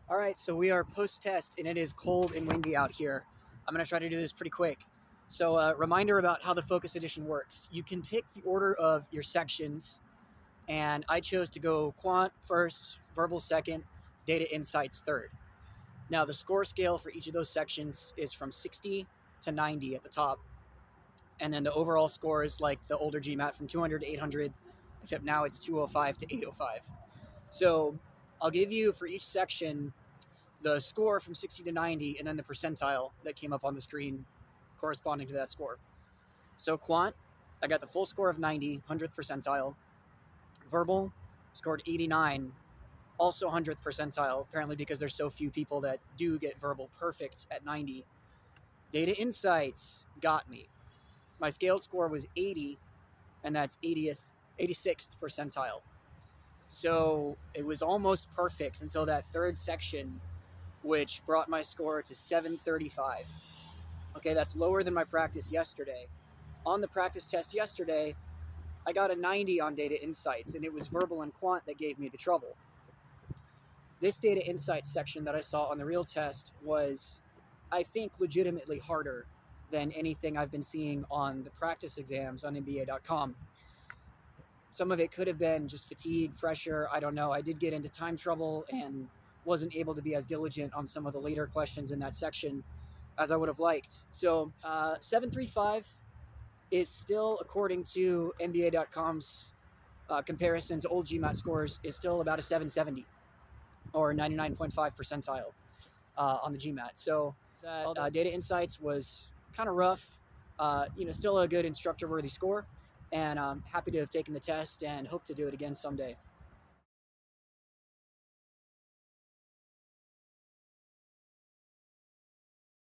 All right, so we are post-test, and it is cold and windy out here. I'm going to try to do this pretty quick. So reminder about how the Focus Edition works. You can pick the order of your sections, and I chose to go quant first, verbal second, data insights third. Now, the score scale for each of those sections is from 60 to 90 at the top, and then the overall score is like the older GMAT from 200 to 800, except now it's 205 to 805. So I'll give you for each section the score from 60 to 90, and then the percentile that came up on the screen corresponding to that score. So quant, I got the full score of 90, 100th percentile. Verbal, scored 89, also 100th percentile, apparently because there's so few people that do get verbal perfect at 90. Data insights got me. My scaled score was 80, and that's 86th percentile. So it was almost perfect until that third section, which brought my score to 735. Okay, that's lower than my practice yesterday. On the practice test yesterday, I got a 90 on data insights, and it was verbal and quant that gave me the trouble. This data insights section that I saw on the real test was, I think, legitimately harder than anything I've been seeing on the practice exams on MBA.com. Some of it could have been just fatigue, pressure, I don't know. I did get into time trouble and wasn't able to be as diligent on some of the later questions in that section as I would have liked. So 735 is still, according to NBA.com's comparison to old GMAT scores, is still about a 770 or 99.5 percentile on the GMAT. So that data insights was kind of rough, still a good instructor-worthy score, and I'm happy to have taken the test and hope to do it again someday.